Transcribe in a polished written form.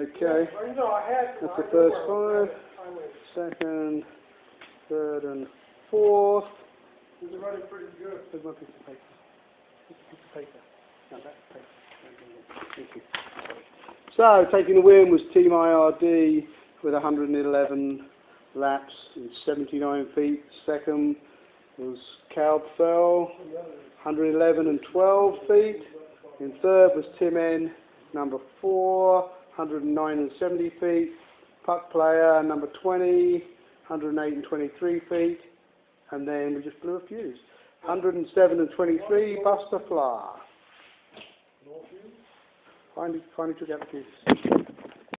Okay, that's the first 5, second, third and fourth. This is running pretty good. Where's my piece of paper? Piece of paper. No, that's paper. Thank you. So, taking the win was Team IRD with 111 laps and 79 feet. Second was Calbfell, 111 and 12 feet. In third was Tim N, number 4, 109 and 70 feet. Puck Player, number 20, 108 and 23 feet. And then we just blew a fuse. 107 and 23, Buster Flar. Finally took out the fuse.